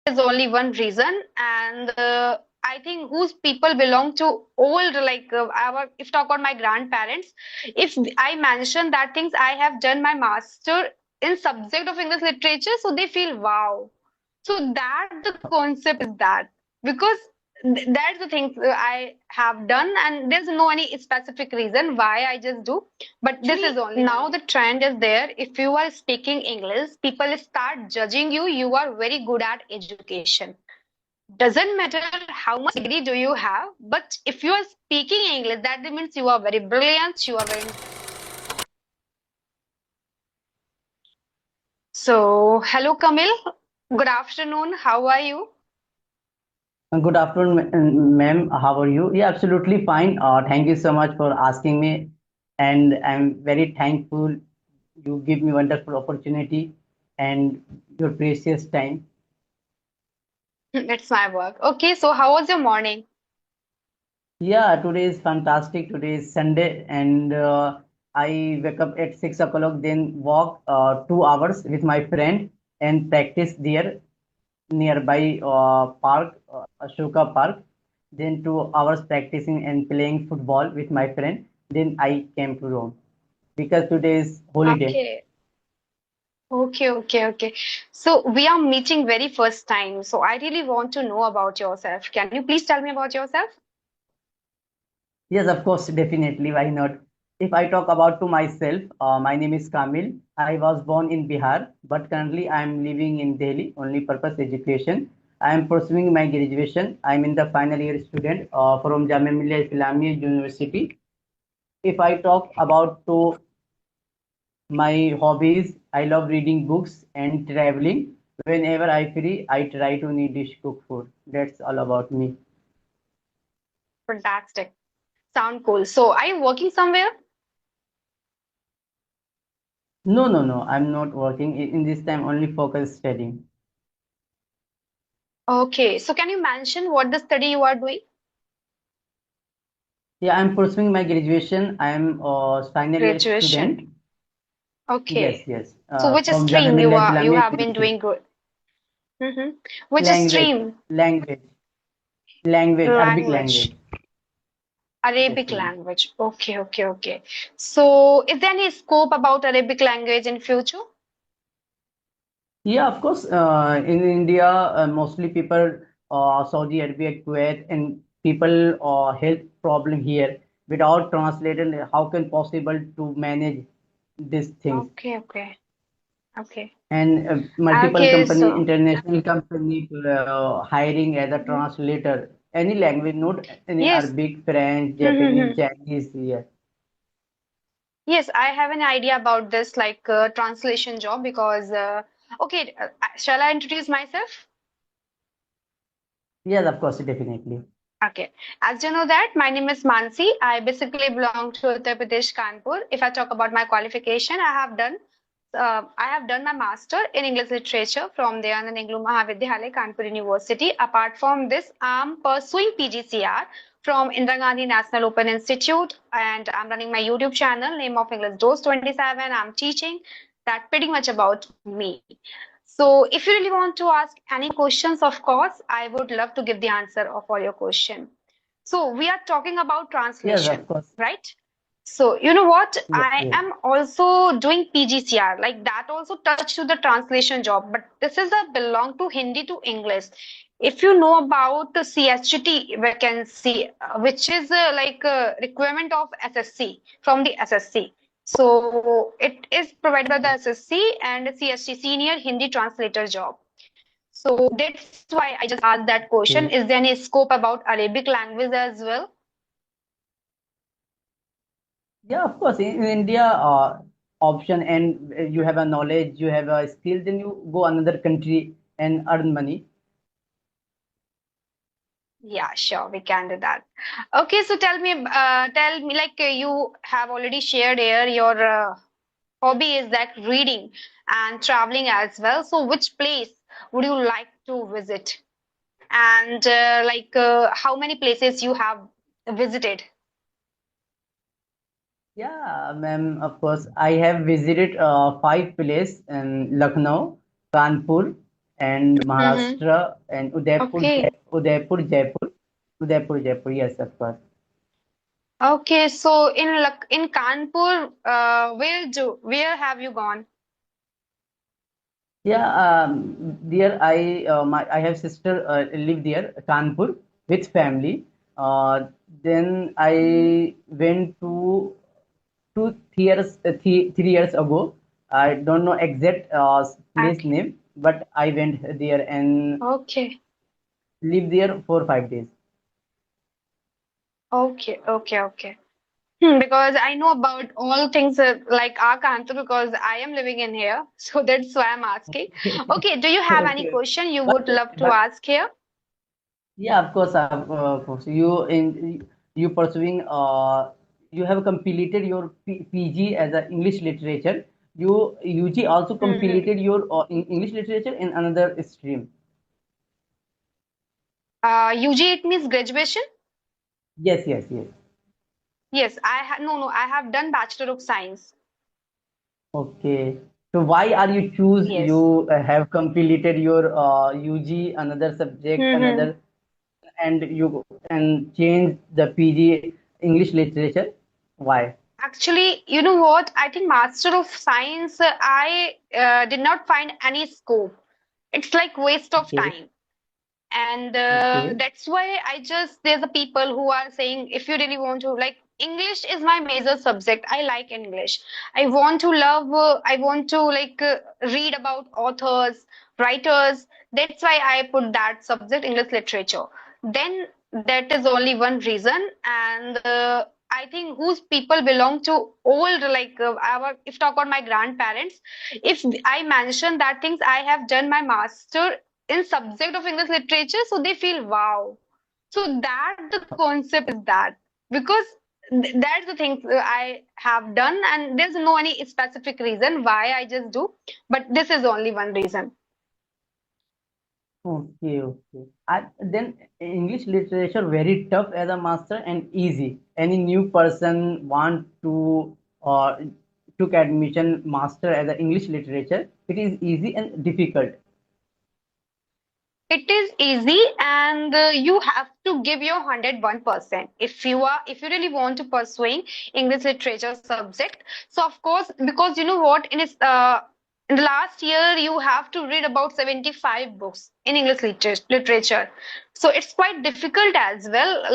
is only one reason, and I think whose people belong to old, like our, if talk about my grandparents, if I mention that things I have done my master in subject of English literature, so they feel wow. So that the concept is that, because that's the thing I have done, and there's no any specific reason why I just do. But this is only now the trend is there. If you are speaking English, people start judging you. You are very good at education. Doesn't matter how much degree do you have, but if you are speaking English, that means you are very brilliant. You are very. So, hello, Kamil. Good afternoon. How are you? Good afternoon, ma'am. How are you? Yeah, absolutely fine. Thank you so much for asking me, and I'm very thankful you give me wonderful opportunity and your precious time. It's my work. Okay, so how was your morning? Yeah, today is fantastic. Today is Sunday, and I wake up at 6 o'clock, then walk 2 hours with my friend and practice there nearby park, Ashoka Park. Then 2 hours practicing and playing football with my friend. Then I came to Rome because today is holiday. Okay. Okay. So we are meeting very first time. So I really want to know about yourself. Can you please tell me about yourself? Yes, of course, definitely. Why not? If I talk about to myself, my name is Kamil. I was born in Bihar, but currently I am living in Delhi, only purpose education. I am pursuing my graduation. I am in the final year student from Jamia Millia Islamia University. If I talk about to my hobbies, I love reading books and traveling. Whenever I free, I try to new dish cook food. That's all about me. Fantastic. Sound cool. So are you working somewhere? No. I'm not working in this time. Only focus studying. Okay. So can you mention what the study you are doing? Yeah, I'm pursuing my graduation. I am a final year Graduation. student. Yes, Okay. yes. So which From Jamia stream Millia you Islamia have been University. doing good? Mm-hmm. Which Language, stream? language, language, Arabic Language. language. Yes, Arabic ma'am. language. Okay. So is there any scope about Arabic language in future? Yeah, of course. In India, mostly people, Saudi Arabia, Kuwait, and people health problem here. Without translator, how can possible to manage these things? Okay. And multiple Okay, company, so international company, hiring as a mhm. translator, any language, not any Yes. Arabic, French, Japanese, Mhm. Chinese. Yeah. Yes, I have an idea about this like translation job because shall I introduce myself? Yes, of course, definitely. Okay. As you know that my name is Mansi. I basically belong to Uttar Pradesh, Kanpur. If I talk about my qualification, I have done my master in English literature from the Ninglu Mahavidyalaya, Kanpur University. Apart from this, I'm pursuing PGCR from Indira Gandhi National Open Institute, and I'm running my YouTube channel, name of English Dose 27. I'm teaching that pretty much about me. So if you really want to ask any questions, of course, I would love to give the answer of all your question. So we are talking about Yes, of translation, course. right? So you know what? Yes, I yes. am also doing PGCR, like that also touch to the translation job, but this is a belong to Hindi to English. If you know about the CHT vacancy, which is like a requirement of SSC from the SSC. So it is provided by the SSC and CHT Senior Hindi Translator job. So that's why I just asked that question. Okay. Is there any scope about Arabic language as well? Yeah, of course. In India, option and you have a knowledge, you have a skill, then you go another country and earn money. Yeah, sure, we can do that. Okay, so tell me, like you have already shared here, your hobby is like reading and traveling as well. So, which place would you like to visit? And how many places you have visited? Yeah, ma'am, of course. I have visited five places in Lucknow, Kanpur, and Mm-hmm. Maharashtra and Okay. Udaipur, Jaipur. Yes, of course. Okay. So in Kanpur, where have you gone? Yeah, there I have sister live there, Kanpur with family. Then Mm-hmm. I went to 2 3 years 3 years ago. I don't know exact place Okay. name, but I went there and Okay. lived there for 5 days. Okay. Okay. Okay. Because I know about all things like our country because I am living in here. So that's why I'm asking. Okay, do you have any Okay, question you but would love to but ask here? yeah, of course. You pursuing you have completed your PG as a English literature. You UG also Hmm. completed your English literature in another stream. UG it means graduation? Yes, yes, yes. Yes, no, I have done Bachelor of Science. Okay. So why are you choose Yes. you have completed your UG another subject Hmm. another and you and change the PG English literature? Why? Actually, you know what? I think Master of Science, I did not find any scope. It's like waste of Okay, time. And okay, that's why there's a people who are saying if you really want to like English is my major subject. I like English. I want to read about authors, writers. That's why I put that subject, English literature. Then that is only one reason. And I think whose people belong to old our if talk about my grandparents, if I mention that things I have done my master in subject of English literature, so they feel wow. So that the concept is that because that's the thing I have done, and there's no any specific reason why I just do, but this is only one reason. okay, okay. Then English literature very tough as a master and easy. Any new person want to took admission master as a English literature, it is easy and difficult. It is easy, and you have to give your 101% if you really want to pursuing English literature subject. So of course, because you know what, in the last year you have to read about 75 books in English literature. So it's quite difficult as well.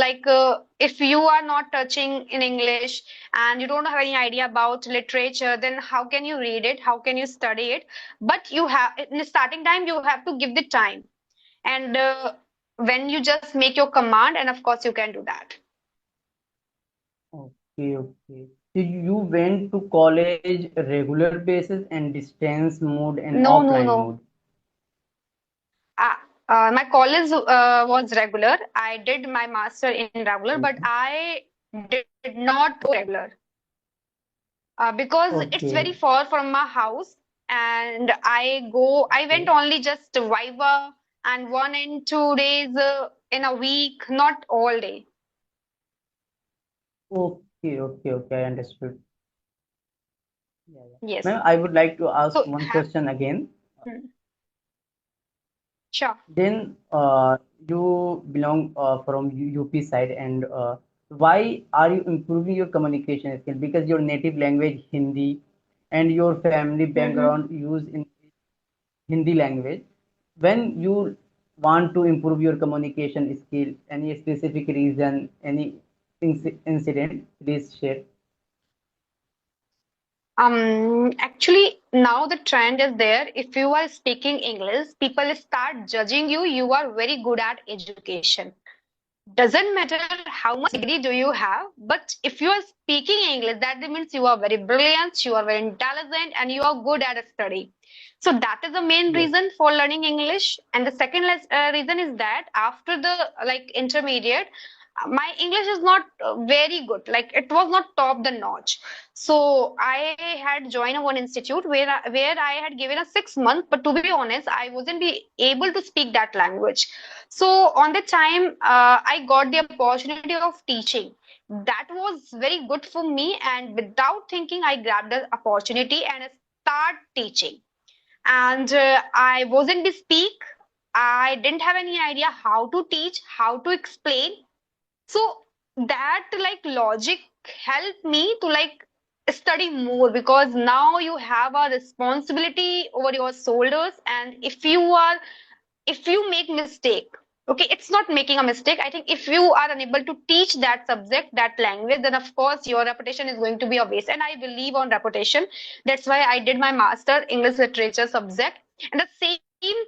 If you are not touching in English and you don't have any idea about literature, then how can you read it? How can you study it? But you have in the starting time you have to give the time, and when you just make your command, and of course you can do that. Okay, okay. So you went to college regular basis and distance mode and No, no, offline no. mode. My college was regular. I did my master in regular, but Okay, I did not go regular because it's okay, very far from my house. And I went okay, only just Viva and 1 and 2 days in a week, not all day. okay, okay, okay. I understood. Yeah, yeah. Yes. Ma'am, I would like to ask So one have, question again. hmm, sure. Then you belong from UP side, and why are you improving your communication skill? Because your native language Hindi, and your family Hmm. background use in Hindi language. When you want to improve your communication skill, any specific reason, any incident, please share. Actually, now the trend is there. If you are speaking English, people start judging you. You are very good at education. Doesn't matter how much degree do you have, but if you are speaking English, that means you are very brilliant, you are very intelligent, and you are good at study. So that is the main Yes. reason for learning English. And the second reason is that after the intermediate, my English is not very good. Like it was not top the notch. So I had joined one institute where I had given a 6 month, but to be honest, I wasn't be able to speak that language. So on the time, I got the opportunity of teaching. That was very good for me, and without thinking, I grabbed the opportunity and start teaching. and I wasn't the speak. I didn't have any idea how to teach, how to explain. So that like logic helped me to like study more, because now you have a responsibility over your shoulders, and if you make mistake, okay, it's not making a mistake. I think if you are unable to teach that subject, that language, then of course your reputation is going to be a waste, and I believe on reputation. That's why I did my master English literature subject, and the same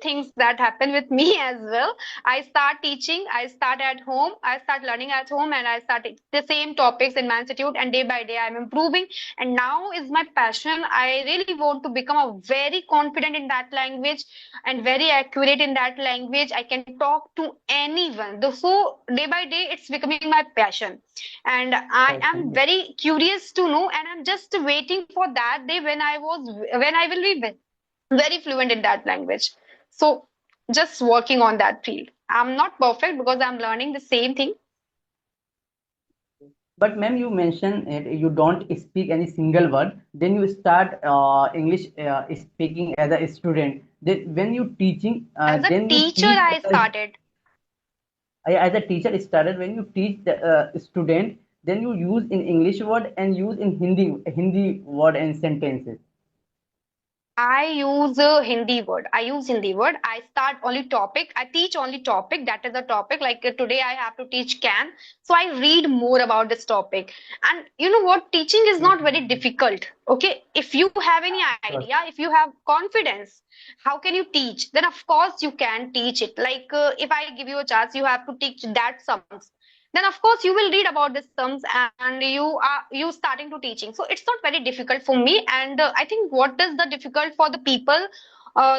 things that happen with me as well. I start teaching, I start at home, I start learning at home, and I start the same topics in my institute, and day by day I'm improving. And now is my passion. I really want to become a very confident in that language and very accurate in that language. I can talk to anyone. So day by day, it's becoming my passion. And I am Awesome. very curious to know, and I'm just waiting for that day when I will be very fluent in that language. So just working on that field. I'm not perfect because I'm learning the same thing. But ma'am, you mentioned it, you don't speak any single word. Then you start English speaking as a student. Then when you teaching, As a then you teacher, teach I started. as a teacher started when you teach the student. Then you use in English word and use in Hindi word and sentences. I use a Hindi word. I use Hindi word. I start only topic. I teach only topic. That is a topic. Like today, I have to teach can. So I read more about this topic. And you know what? Teaching is not very Mhm. difficult. Okay. If you have any Of course. idea, if you have confidence, how can you teach? Then of course you can teach it. Like if I give you a chance, you have to teach that sums. Then of course you will read about the sums, and you starting to teaching. So it's not very difficult for me. And I think what is the difficult for the people,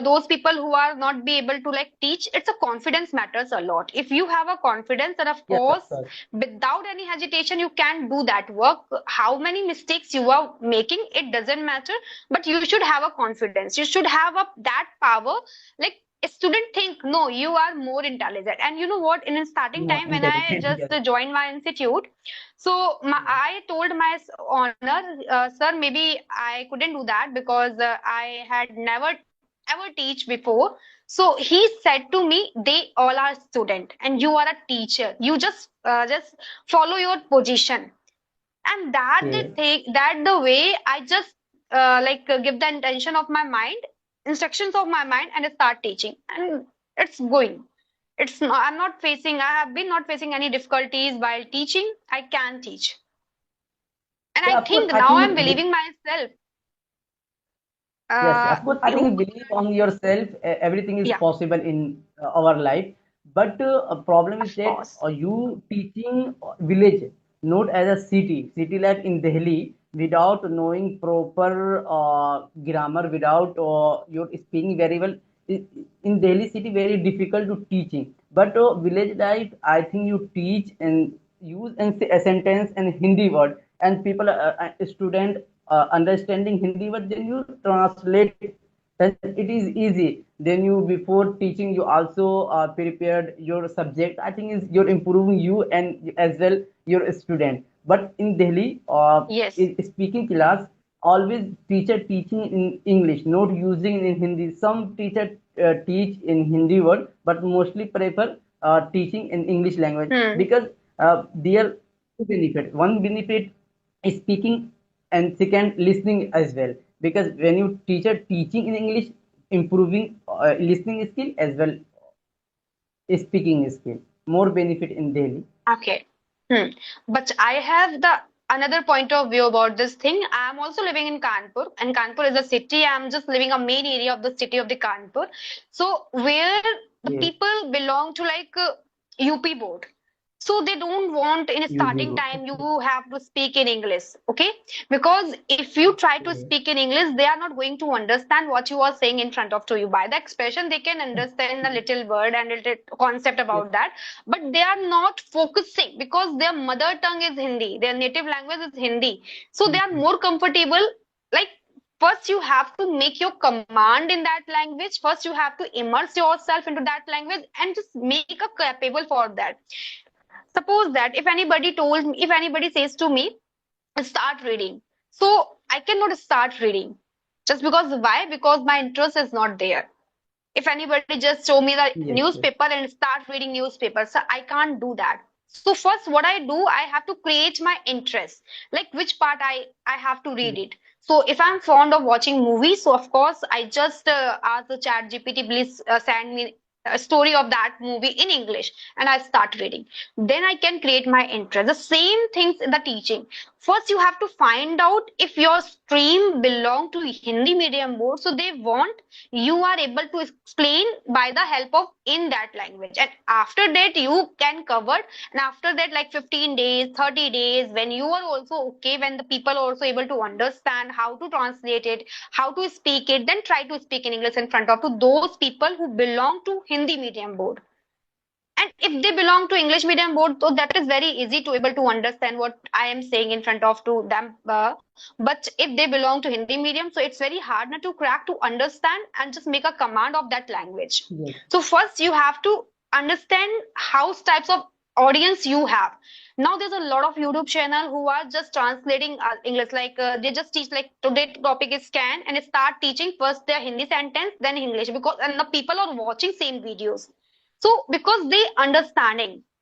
those people who are not be able to like teach, it's a confidence matters a lot. If you have a confidence, then of Yes, of course course. without any hesitation you can do that work. How many mistakes you are making, it doesn't matter, but you should have a confidence, you should have a that power. Like a student think no, you are more intelligent. And you know what, in a starting More time when I intelligent. just Yes. joined my institute, so Yes. I told my owner, sir, maybe I couldn't do that because I had never ever teach before. So he said to me, they all are student and you are a teacher, you just follow your position. And that the Okay. thing, that the way I just give the intention of my mind, instructions of my mind, and start teaching, and it's going. It's not, I'm not facing, I have been not facing any difficulties while teaching. I can teach, and I Yeah, of course. think I now think I'm believing myself. yes, of course. I You, think believe on yourself. Everything is yeah, possible in our life. But a problem is of that course. you teaching village, not as a city. City life in Delhi without knowing proper grammar, without your speaking very well. In Delhi city, very difficult to teaching. But village life, I think you teach and use and say a sentence and Hindi word, and people, student understanding Hindi word, then you translate it. Then it is easy. Then you before teaching you also prepared your subject. I think is you're improving you and as well your student. But in Delhi, Yes. in speaking class, always teacher teaching in English, not using in Hindi. Some teacher teach in Hindi word, but mostly prefer teaching in English language Hmm. because there are two benefit. One benefit is speaking, and second listening as well. Because when you teacher teaching in English, improving listening skill as well speaking skill. More benefit in Delhi. Okay. Hmm. But I have the another point of view about this thing. I am also living in Kanpur, and Kanpur is a city. I am just living a main area of the city of the Kanpur. So where the Yes, people belong to like UP board. So they don't want in you starting will. time you have to speak in English, okay? Because if you try to Okay. speak in English, they are not going to understand what you are saying in front of to you. By the expression, they can understand a little word and a little concept Yes. about that, but they are not focusing because their mother tongue is Hindi, their native language is Hindi. So they are Mhm. more comfortable. Like first you have to make your command in that language. First you have to immerse yourself into that language and just make a capable for that. Suppose that if anybody told me, if anybody says to me, start reading. So I cannot start reading. Just because why? Because my interest is not there. If anybody just show me the Yes, yes, newspaper and start reading newspaper, so I can't do that. So first what I do, I have to create my interest, like which part I have to yes, read it. So if I'm fond of watching movies, so of course I just ask the chat gpt, please send me a story of that movie in English, and I start reading. Then I can create my interest. The same things in the teaching. First you have to find out if your stream belong to Hindi medium board, so they want you are able to explain by the help of in that language, and after that you can cover. And after that, like 15 days, 30 days, when you are also okay, when the people are also able to understand how to translate it, how to speak it, then try to speak in English in front of to those people who belong to Hindi medium board. And if they belong to English medium board, so that is very easy to able to understand what I am saying in front of to them. But if they belong to Hindi medium, so it's very hard not to crack to understand and just make a command of that language. yes, So first you have to understand how types of audience you have. Now there's a lot of YouTube channel who are just translating English, like they just teach like today topic is can, and start teaching first their Hindi sentence, then English, because and the people are watching same videos. So because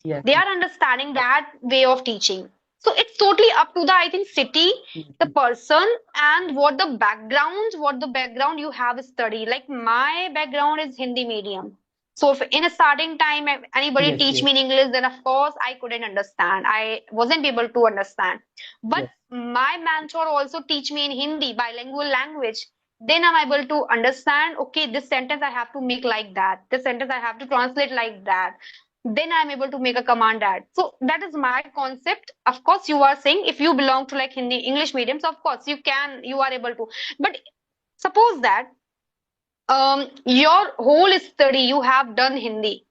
yes, they are understanding that way of teaching. So it's totally up to the, I think, city, yes, the person, and what the background you have studied. Like my background is Hindi medium. So if in a starting time if anybody yes, teach yes, me in English, then of course I couldn't understand. I wasn't able to understand. But yes, my mentor also teach me in Hindi, bilingual language. Then I'm able to understand, okay, this sentence I have to make like that. This sentence I have to translate like that. Then I'm able to make a command that. So that is my concept. Of course, you are saying if you belong to like Hindi, English mediums, of course you are able to. But suppose that your whole study you have done Hindi,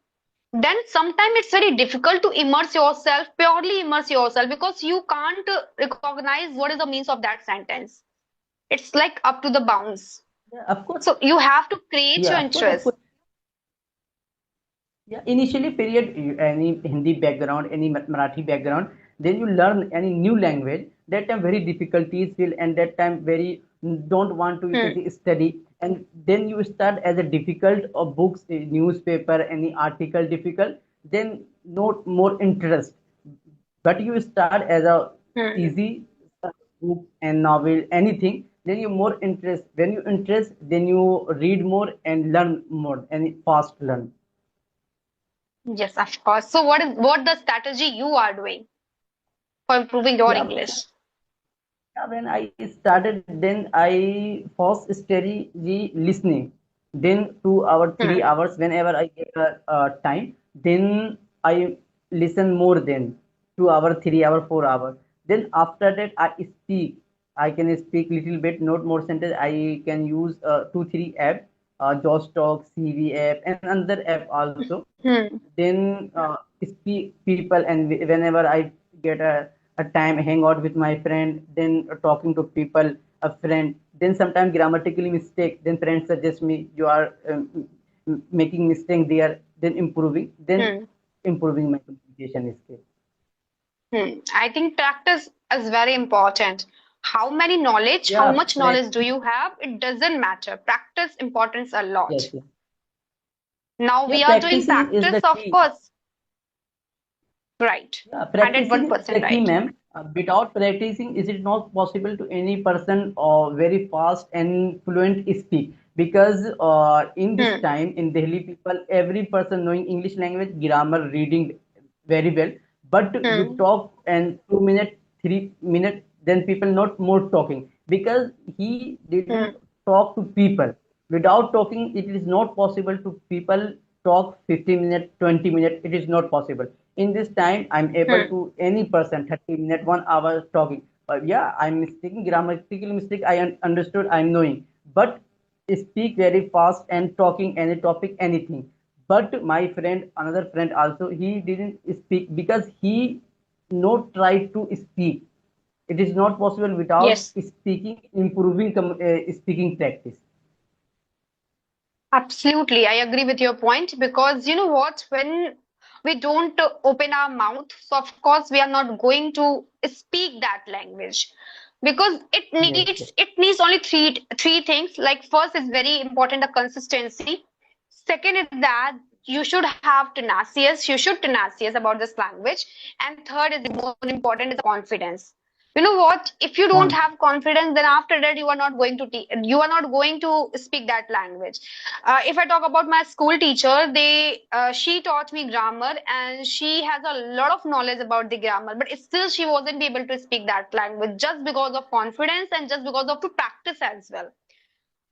then sometimes it's very difficult to immerse yourself, purely immerse yourself, because you can't recognize what is the means of that sentence. It's like up to the bounds. yeah, of course, So you have to create your yeah, of interest. course. Yeah, initially period, any Hindi background, any Marathi background, then you learn any new language. That time very difficulties will, and that time very don't want to, you can Hmm. say, study, and then you start as a difficult of books, newspaper, any article difficult. Then not more interest, but you start as a Hmm. easy book and novel, anything. Then you more interest. When you interest, then you read more and learn more, and fast learn. Yes, of course. So what the strategy you are doing for improving your Yeah, English? yeah, when I started, then I first study the listening. Then 2 hour, Hmm. 3 hours, whenever I get a time, then I listen more than 2 hour, 3 hour, 4 hour. Then after that, I speak. I can speak little bit, not more sentence. I can use two, three app, Josh Talk, CV app, and another app also. Hmm. Then speak people, and whenever I get a time hang out with my friend, then talking to people, a friend, then sometimes grammatically mistake, then friends suggest me you are making mistake there, then Hmm. improving my communication skill. Hmm. I think practice is very important. How many knowledge, how Yeah, much knowledge do you have? It doesn't matter. Practice importance a yes, lot. yes. Now Yeah, we are doing practicing is practice, the of key. course. Right. Practicing is the 101% key, right. ma'am. Without practicing, is it not possible to any person or very fast and fluent speak? Because in this Hmm. time in Delhi, people, every person knowing English language, grammar, reading very well. But you Hmm. talk and 2 minutes, 3 minutes, then people not more talking because he didn't Hmm. talk to people. Without talking, it is not possible to people talk 50 minutes, 20 minutes. It is not possible. In this time, I'm able Hmm. to any person 30 minutes, 1 hour talking. Yeah, I'm mistaking grammatical mistake. I understood. I'm knowing, but speak very fast and talking any topic, anything. But my friend, another friend also, he didn't speak because he not tried to speak. It is not possible without Yes. speaking, improving speaking practice. Absolutely, I agree with your point, because you know what? When we don't open our mouth, so of course we are not going to speak that language. because Yes, yes. it needs only three things. Like first is very important, the consistency. Second is that you should have tenacious, you should tenacious about this language. And third is more important is the confidence. You know what, if you don't On. have confidence, then after that you are not going to you are not going to speak that language. If I talk about my school teacher, she taught me grammar, and she has a lot of knowledge about the grammar, but still she wasn't able to speak that language just because of confidence and just because of to practice as well.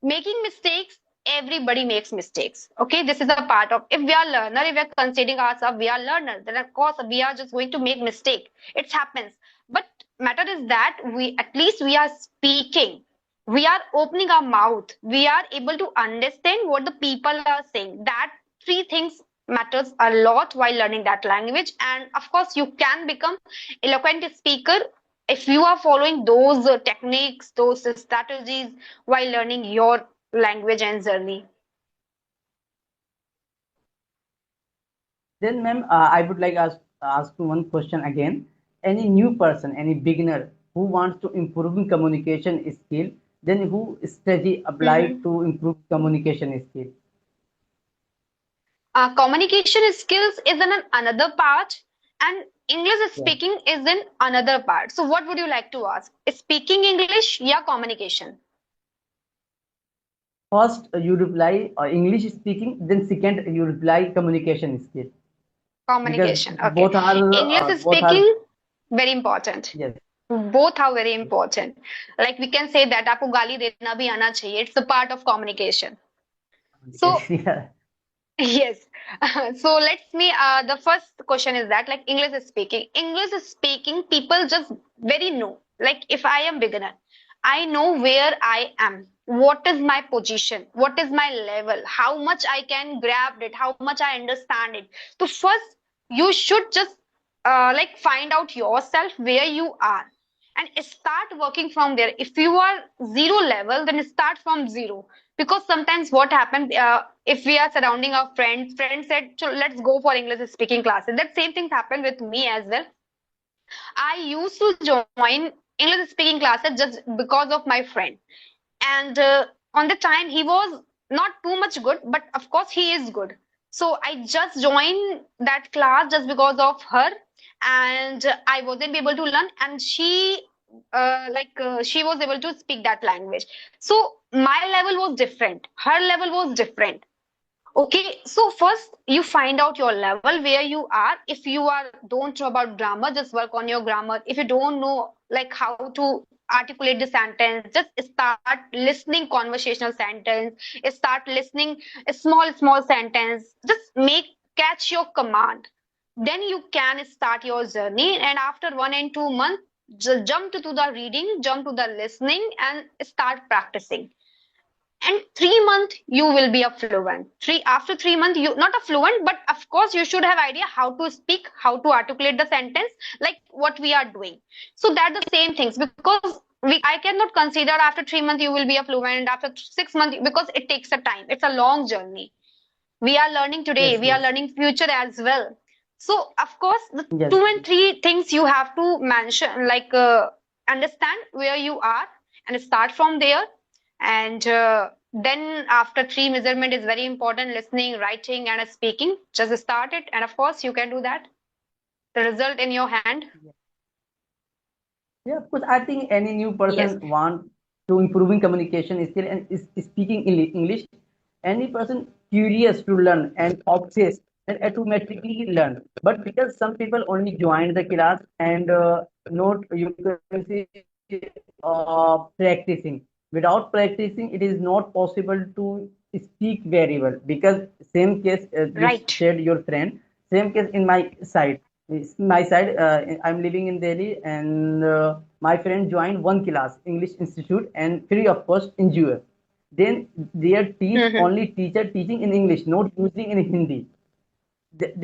Making mistakes, everybody makes mistakes. Okay, this is a part of, if we are learner, if we are considering ourselves we are learner, then of course we are just going to make mistake. It happens. But matter is that we, at least we are speaking, we are opening our mouth, we are able to understand what the people are saying. That three things matters a lot while learning that language. And of course you can become eloquent speaker if you are following those techniques, those strategies while learning your language and journey. Then, ma'am, I would like ask you one question again. Any new person, any beginner who wants to improve in communication skill, then who strategy applied Mhm. to improve communication skill? Communication skills is in another part, and English Yeah. speaking is in another part. So, what would you like to ask? Speaking English, yeah, communication. First, you reply English speaking, then second, you reply communication skill because Communication. Okay. both are English speaking, very important. yes. Both are very Yes. important. Like we can say that आपको गाली देना भी आना चाहिए. It's a part of communication. So Yeah. yes. So let's me the first question is that, like, English is speaking, people just very know. Like if I am beginner, I know where I am, what is my position, what is my level, how much I can grab it, how much I understand it. So first you should just like find out yourself where you are and start working from there. If you are zero level, then start from zero. Because sometimes what happens, if we are surrounding our friends said, so let's go for English speaking classes. That same thing happened with me as well. I used to join English speaking classes just because of my friend. And on the time he was not too much good, but of course he is good. So I just joined that class just because of her. And I wasn't able to learn, and she was able to speak that language. So my level was different, her level was different. Okay, so first you find out your level where you are. If you are don't know about grammar, just work on your grammar. If you don't know like how to articulate the sentence, just start listening conversational sentence. Start listening a small sentence. Just make catch your command. Then you can start your journey. And after 1 and 2 months, just jump to the reading, jump to the listening, and start practicing. And 3 months you will be a fluent. Three After 3 months, you not a fluent, but of course you should have idea how to speak, how to articulate the sentence, like what we are doing. So that the same things, because we I cannot consider after 3 months you will be a fluent, after 6 months, because it takes a time. It's a long journey. We are learning today, Yes. we are Yes. learning future as well. So of course the Yes. two and three things you have to mention, like understand where you are and start from there. And then after three, measurement is very important: listening, writing, and speaking. Just start it, and of course you can do that. The result in your hand. Yeah, of course. I think any new Yes. person want to improving communication skill and is speaking English. Any person curious to learn and obsessed and automatically learn. But because some people only join the class and not you can say practicing. Without practicing, it is not possible to speak very well. Because same case you Right. said your friend. Same case in my side. My side, I'm living in Delhi, and my friend joined one class, English Institute, and free of cost in US. Then their teach Hmm. only teacher teaching in English, not using in Hindi.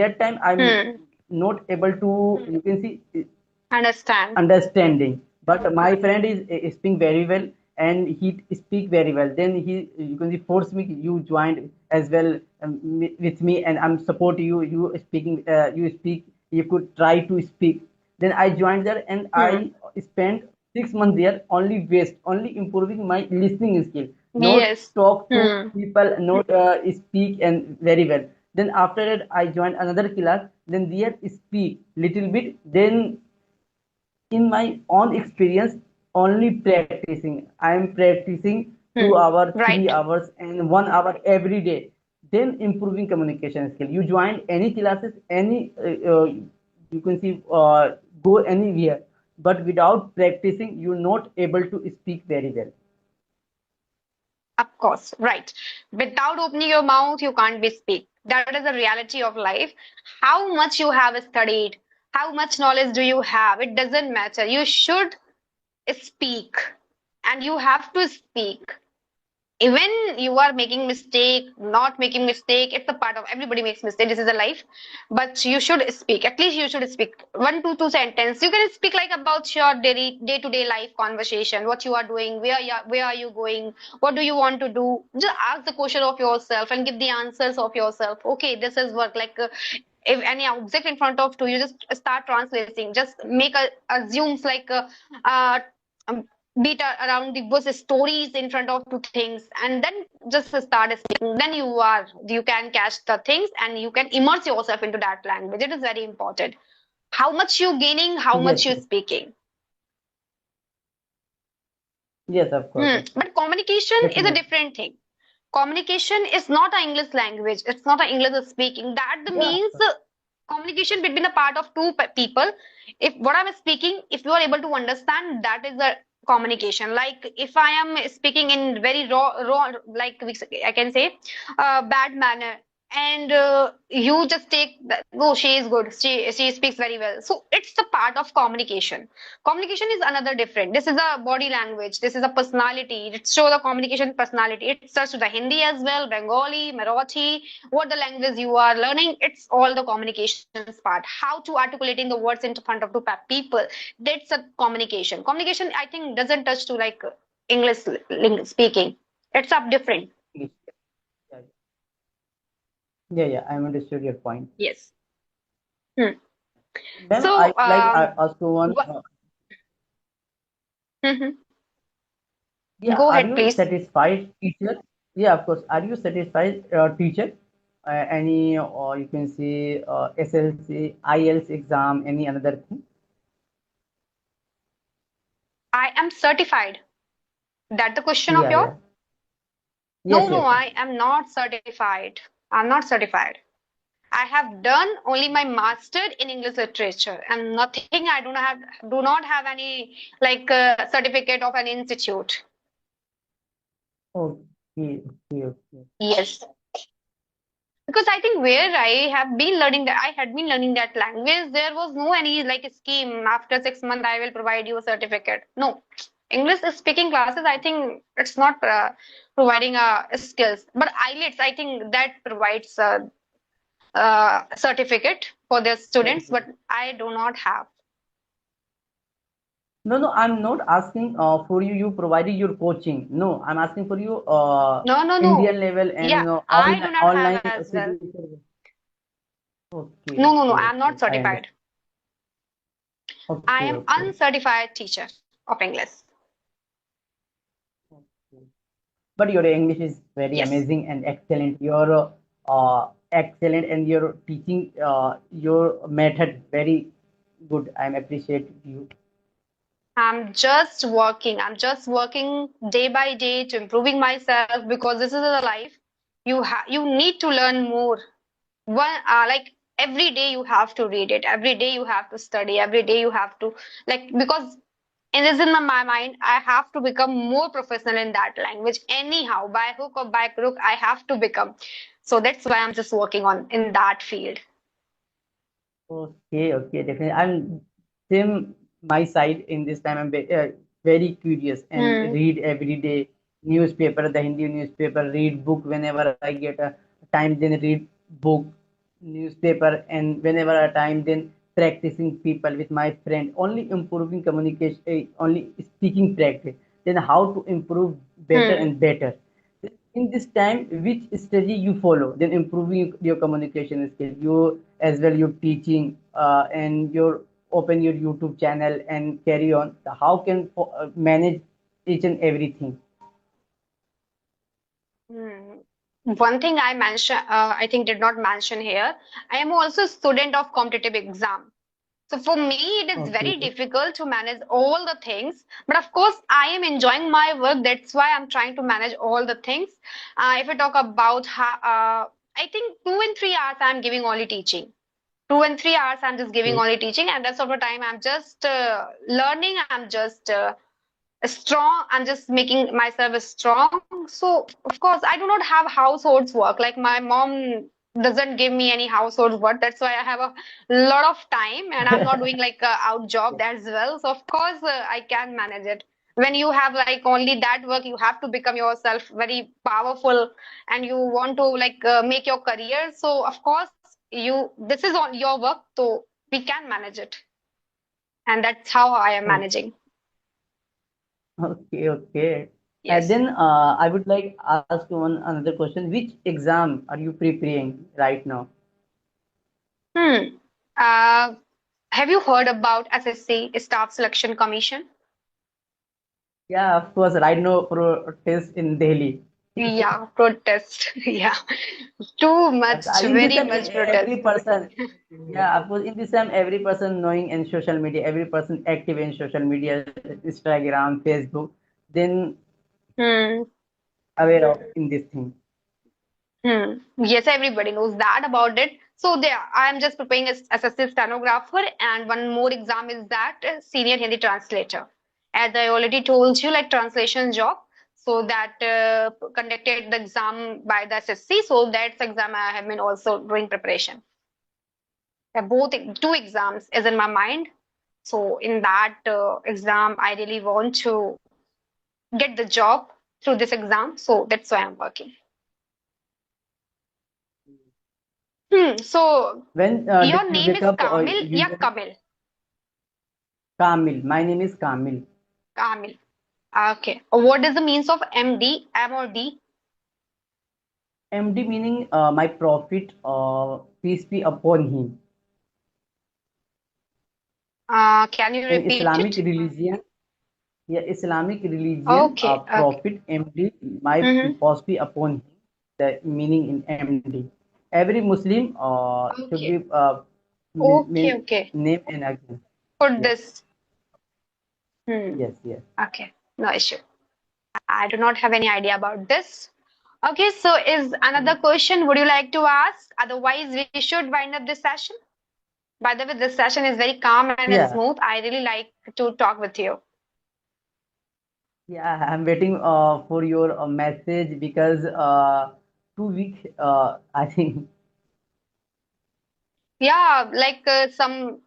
That time I'm Hmm. not able to, you can see, Understand. understanding. But my friend is speaking very well, and he speak very well. Then he, you can see, force me. You joined as well with me, and I'm support you. You speaking, you speak. You could try to speak. Then I joined there, and Hmm. I spent 6 months there only waste, only improving my listening skill, not Yes. talk to Hmm. people, not speak and very well. Then after that I joined another class, then there speak little bit, then in my own experience only practicing, I am practicing Hmm. 2 hours, three Right. hours and 1 hour every day, then improving communication skill. You join any classes, any you can see go anywhere, but without practicing you're not able to speak very well. Of course. Right. Without opening your mouth, you can't be speak. That is the reality of life. How much you have studied, how much knowledge do you have? It doesn't matter. You should speak, and you have to speak. Even you are making mistake, not making mistake, it's a part of everybody makes mistake. This is a life, but you should speak. At least you should speak one to two sentence. You can speak like about your daily day to day life conversation, what you are doing, where are you going, what do you want to do. Just ask the question of yourself and give the answers of yourself. Okay, this is work. If any object in front of you, just start translating. Just make a assumes uh, um, beat around the bush stories in front of two things, and then just start speaking. Then you can catch the things and you can immerse yourself into that language. It is very important. How much you gaining, how Yes, much you yes, speaking. yes, of course, of course, But communication is a definitely. different thing. Communication is not an English language. It's not an English speaking. That the Yeah, means communication between the part of two people. If what I'm speaking, if you are able to understand, that is the communication. Like if I am speaking in very raw, like I can say, bad manner, and you just take, oh, she is good. She speaks very well. So it's the part of communication. Communication is another different. This is a body language. This is a personality. It shows the communication personality. It starts with the Hindi as well, Bengali, Marathi, what the language you are learning. It's all the communications part. How to articulating the words in front of two people. That's a communication. Communication, I think, doesn't touch to like English speaking. It's up different. yeah, yeah, yeah, I understood your point. Yes. Hmm. Then I So, like I also one. what, Mhm. Yeah, Go are ahead, you please. satisfied, teacher? Yeah, of course. Are you satisfied, teacher? Any, or you can say SLC, IELTS exam, any another thing? I am certified. That the question of Yeah, yours? yeah. No, Yes, no, yes, yes. I am not certified. I'm not certified. I have done only my master in English literature and nothing. I do not have any certificate of an institute. Okay, okay, okay. Yes, because I think where I had been learning that language. There was no any like scheme. After 6 months, I will provide you a certificate. No, English speaking classes. I think it's not providing skills, but IELTS. I think that provides certificate for their students, but Certificate. I do not have. No, no, I'm not asking for you. You provided your coaching. No, I'm asking for you No, no, no. Indian level Yeah, and I do not have online as well. certificate. Okay, No, no, no. okay, I am not okay. I certified. understand. I Okay, am okay. uncertified teacher of English. Okay. But your English is very Yes, amazing and excellent. Your excellent and your teaching, your method very good. I'm appreciate you. I'm just working. I'm just working day by day to improving myself because this is a life. You need to learn more. Like every day you have to read it. Every day you have to study. Every day you have to because it is in my mind. I have to become more professional in that language. Anyhow, by hook or by crook, I have to become. So that's why I'm just working on in that field. Okay, okay, definitely. I'm same my side in this time. I'm very curious and Hmm. read every day newspaper, the Hindi newspaper, read book whenever I get a time, then read book, newspaper, and whenever a time, then practicing people with my friend, only improving communication, only speaking practice, then how to improve better Hmm. and better. In this time, which strategy you follow, then improving your communication skill, you as well your teaching and your open your YouTube channel and carry on. How can manage each and everything? Hmm. One thing I mentioned, I think did not mention here. I am also a student of competitive exam. So for me, it is very Okay. difficult to manage all the things. But of course, I am enjoying my work. That's why I'm trying to manage all the things. If I talk about how, I think 2 and 3 hours I'm giving only teaching. 2 and 3 hours I'm just giving Okay. only teaching, and rest of the time I'm just learning. I'm just strong. I'm just making myself strong. So of course I do not have households work, like my mom doesn't give me any household work. That's why I have a lot of time, and I'm not doing like a out job as well. So of course I can manage it. When you have like only that work, you have to become yourself very powerful, and you want to like make your career. So of course you, this is all your work, so we can manage it, and that's how I am Oh, managing. okay. Okay. And Yes. then I would like ask one another question. Which exam are you preparing right now? Hmm. Uh, have you heard about SSC, Staff Selection Commission? Yeah, of course. Right now, protest in Delhi. Yeah, protest. Yeah, too much, In this very time, much every protest. person, yeah, of course, in this time, every person knowing in social media, every person active in social media, Instagram, Facebook, then Hmm. aware of in this thing. Hmm. Yes, everybody knows that about it. So there, I am just preparing as SSC stenographer, and one more exam is that senior Hindi translator. As I already told you, like translation job. So that conducted the exam by the SSC. So that's exam I have been also doing preparation. Both two exams is in my mind. So in that exam, I really want to get the job through this exam. So that's why I'm working. So When did your you name wake is up? Kamil, yeah, Usually, Kamil. Kamil. My name is Kamil. Kamil. Okay. What is the means of MD, M or D? MD meaning my prophet, peace be upon him. Can you In repeat Islamic it? religion, yeah, Islamic religion, Okay. Okay. prophet MD, my Mm-hmm. peace be upon him. The meaning in MD. Every Muslim should Okay. be Okay. Okay. name and again. For Yes, this. Hmm. yes, yes. Okay. No issue. I do not have any idea about this. Okay, so is another question would you like to ask? Otherwise, we should wind up this session. By the way, this session is very calm and Yeah, smooth. I really like to talk with you. yeah. I'm waiting for your message because 2 weeks. I think. Yeah, like some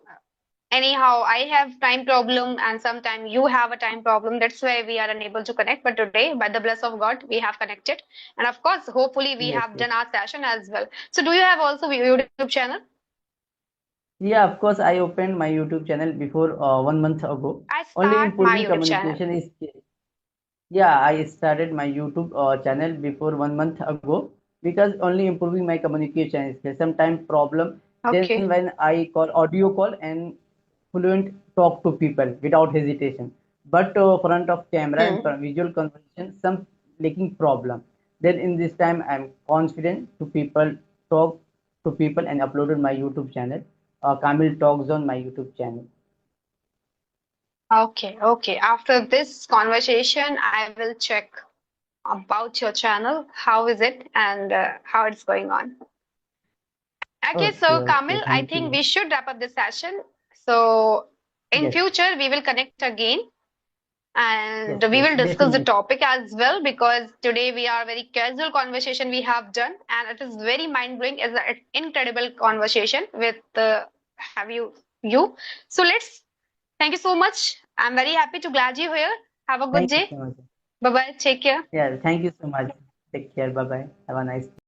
anyhow, I have time problem and sometime you have a time problem. That's why we are unable to connect. But today, by the bless of God, we have connected. And of course, hopefully we Yes, have yes. done our session as well. So do you have also a YouTube channel? Yeah, of course. I opened my YouTube channel before 1 month ago. I Only start my improving YouTube channel. communication is. Yeah, I started my YouTube channel before 1 month ago because only improving my communication skills. Sometimes problem. Then Okay. when I call audio call and fluent talk to people without hesitation. But front of camera and Hmm. visual conversation, some lacking problem. Then in this time I'm confident to people talk to people and uploaded my YouTube channel. Kamil talks on my YouTube channel. Okay, okay. After this conversation, I will check about your channel. How is it and how it's going on? Okay, Okay, so okay, Kamil, I thank think you. we should wrap up this session. So in Yes, future, we will connect again yes, and we yes, will discuss the definitely. topic as well, because today we are very casual conversation we have done, and it is very mind blowing. It's an incredible conversation with have you. So let's thank you so much. I'm very happy to glad you here. Have a good Thank you day. so much. Bye bye. Take care. Yeah, thank you so much. Take care. Bye bye. Have a nice day.